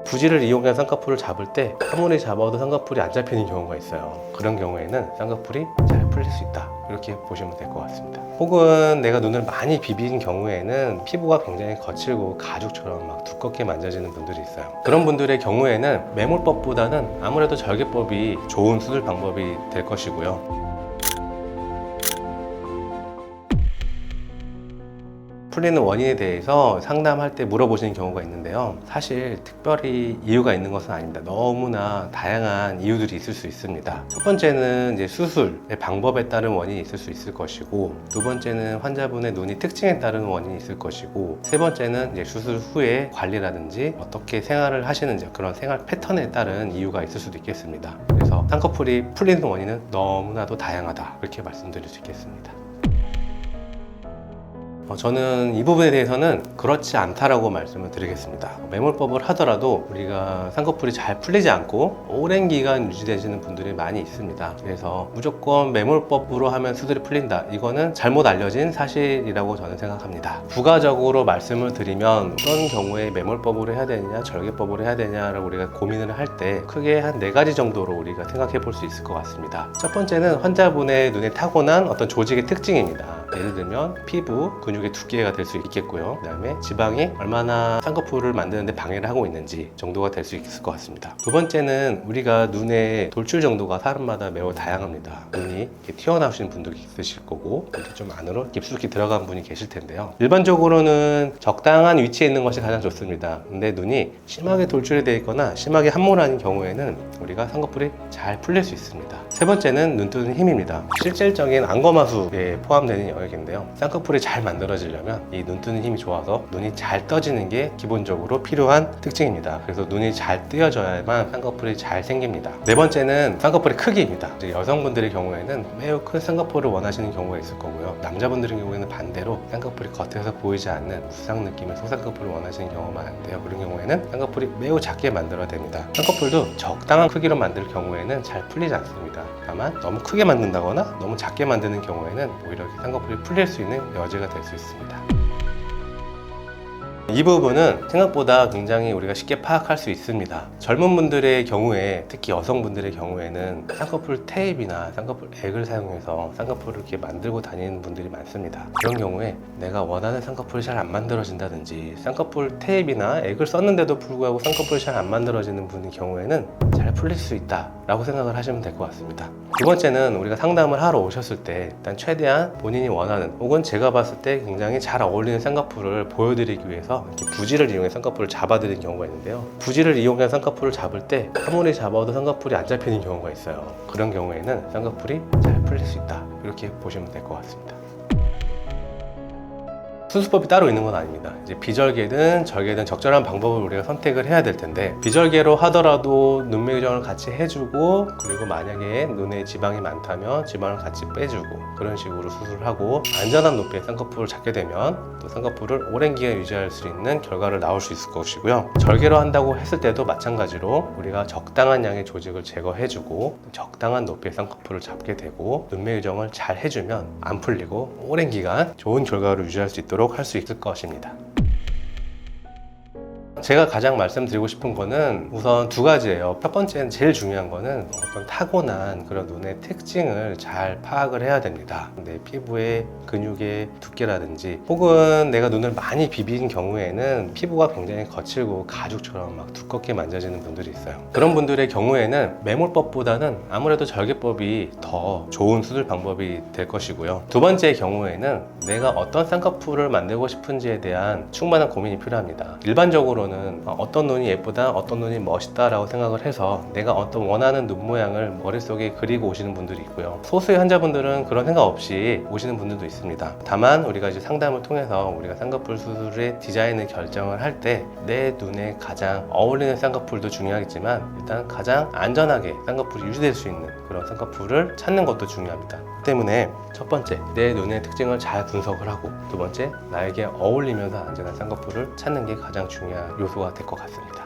부지를 이용한 쌍꺼풀을 잡을 때 아무리 잡아도 쌍꺼풀이 안 잡히는 경우가 있어요. 그런 경우에는 쌍꺼풀이 잘 풀릴 수 있다, 이렇게 보시면 될 것 같습니다. 혹은 내가 눈을 많이 비빈 경우에는 피부가 굉장히 거칠고 가죽처럼 막 두껍게 만져지는 분들이 있어요. 그런 분들의 경우에는 매몰법보다는 아무래도 절개법이 좋은 수술 방법이 될 것이고요. 풀리는 원인에 대해서 상담할 때 물어보시는 경우가 있는데요. 사실 특별히 이유가 있는 것은 아닙니다. 너무나 다양한 이유들이 있을 수 있습니다. 첫 번째는 이제 수술의 방법에 따른 원인이 있을 수 있을 것이고, 두 번째는 환자분의 눈이 특징에 따른 원인이 있을 것이고, 세 번째는 이제 수술 후에 관리라든지 어떻게 생활을 하시는지 그런 생활 패턴에 따른 이유가 있을 수도 있겠습니다. 그래서 쌍꺼풀이 풀리는 원인은 너무나도 다양하다, 이렇게 말씀드릴 수 있겠습니다. 저는 이 부분에 대해서는 그렇지 않다라고 말씀을 드리겠습니다. 매몰법을 하더라도 우리가 쌍꺼풀이 잘 풀리지 않고 오랜 기간 유지되시는 분들이 많이 있습니다. 그래서 무조건 매몰법으로 하면 수술이 풀린다, 이거는 잘못 알려진 사실이라고 저는 생각합니다. 부가적으로 말씀을 드리면 어떤 경우에 매몰법으로 해야 되느냐 절개법으로 해야 되냐라고 우리가 고민을 할 때 크게 한 4가지 정도로 우리가 생각해 볼 수 있을 것 같습니다. 첫 번째는 환자분의 눈에 타고난 어떤 조직의 특징입니다. 예를 들면 피부, 근육의 두께가 될 수 있겠고요. 그 다음에 지방이 얼마나 쌍꺼풀을 만드는데 방해를 하고 있는지 정도가 될 수 있을 것 같습니다. 두 번째는 우리가 눈의 돌출 정도가 사람마다 매우 다양합니다. 눈이 이렇게 튀어나오시는 분들이 있으실 거고, 이렇게 좀 안으로 깊숙이 들어간 분이 계실 텐데요. 일반적으로는 적당한 위치에 있는 것이 가장 좋습니다. 근데 눈이 심하게 돌출이 되어 있거나 심하게 함몰한 경우에는 우리가 쌍꺼풀이 잘 풀릴 수 있습니다. 세 번째는 눈 뜨는 힘입니다. 실질적인 안검하수에 포함되는 영역인데요. 쌍꺼풀이 잘 만들어지려면 이 눈 뜨는 힘이 좋아서 눈이 잘 떠지는 게 기본적으로 필요한 특징입니다. 그래서 눈이 잘 뜨여져야만 쌍꺼풀이 잘 생깁니다. 네 번째는 쌍꺼풀의 크기입니다. 여성분들의 경우에는 매우 큰 쌍꺼풀을 원하시는 경우가 있을 거고요. 남자분들의 경우에는 반대로 쌍꺼풀이 겉에서 보이지 않는 무쌍 느낌의 속쌍꺼풀을 원하시는 경우가 많은데요. 그런 경우에는 쌍꺼풀이 매우 작게 만들어야 됩니다. 쌍꺼풀도 적당한 크기로 만들 경우에는 잘 풀리지 않습니다. 다만 너무 크게 만든다거나 너무 작게 만드는 경우에는 오히려 쌍꺼풀이 풀릴 수 있는 여지가 될 수 있습니다. 이 부분은 생각보다 굉장히 우리가 쉽게 파악할 수 있습니다. 젊은 분들의 경우에, 특히 여성분들의 경우에는 쌍꺼풀 테이프나 쌍꺼풀 액을 사용해서 쌍꺼풀을 이렇게 만들고 다니는 분들이 많습니다. 그런 경우에 내가 원하는 쌍꺼풀이 잘 안 만들어진다든지, 쌍꺼풀 테이프나 액을 썼는데도 불구하고 쌍꺼풀이 잘 안 만들어지는 분의 경우에는 잘 풀릴 수 있다 라고 생각을 하시면 될 것 같습니다. 두 번째는 우리가 상담을 하러 오셨을 때 일단 최대한 본인이 원하는, 혹은 제가 봤을 때 굉장히 잘 어울리는 쌍꺼풀을 보여드리기 위해서 이렇게 부지를 이용해 쌍꺼풀을 잡아드리는 경우가 있는데요. 부지를 이용한 쌍꺼풀을 잡을 때 아무리 잡아도 쌍꺼풀이 안 잡히는 경우가 있어요. 그런 경우에는 쌍꺼풀이 잘 풀릴 수 있다, 이렇게 보시면 될 것 같습니다. 수술법이 따로 있는 건 아닙니다. 이제 비절개든 절개든 적절한 방법을 우리가 선택을 해야 될 텐데, 비절개로 하더라도 눈매 교정을 같이 해주고, 그리고 만약에 눈에 지방이 많다면 지방을 같이 빼주고, 그런 식으로 수술을 하고 안전한 높이의 쌍꺼풀을 잡게 되면 또 쌍꺼풀을 오랜 기간 유지할 수 있는 결과를 나올 수 있을 것이고요. 절개로 한다고 했을 때도 마찬가지로 우리가 적당한 양의 조직을 제거해주고 적당한 높이의 쌍꺼풀을 잡게 되고 눈매 교정을 잘 해주면 안 풀리고 오랜 기간 좋은 결과를 유지할 수 있도록 할 수 있을 것입니다. 제가 가장 말씀드리고 싶은 거는 우선 2가지예요. 첫 번째는 제일 중요한 거는 어떤 타고난 그런 눈의 특징을 잘 파악을 해야 됩니다. 내 피부의 근육의 두께라든지, 혹은 내가 눈을 많이 비빈 경우에는 피부가 굉장히 거칠고 가죽처럼 막 두껍게 만져지는 분들이 있어요. 그런 분들의 경우에는 매몰법보다는 아무래도 절개법이 더 좋은 수술 방법이 될 것이고요. 두 번째 경우에는 내가 어떤 쌍꺼풀을 만들고 싶은지에 대한 충분한 고민이 필요합니다. 일반적으로는 어떤 눈이 예쁘다, 어떤 눈이 멋있다 라고 생각을 해서 내가 어떤 원하는 눈 모양을 머릿속에 그리고 오시는 분들이 있고요. 소수의 환자분들은 그런 생각 없이 오시는 분들도 있습니다. 다만 우리가 이제 상담을 통해서 우리가 쌍꺼풀 수술의 디자인을 결정을 할 때 내 눈에 가장 어울리는 쌍꺼풀도 중요하겠지만, 일단 가장 안전하게 쌍꺼풀이 유지될 수 있는 그런 쌍꺼풀을 찾는 것도 중요합니다. 때문에 첫 번째, 내 눈의 특징을 잘 분석을 하고, 두 번째, 나에게 어울리면서 안전한 쌍꺼풀을 찾는 게 가장 중요한 요소가 될 것 같습니다.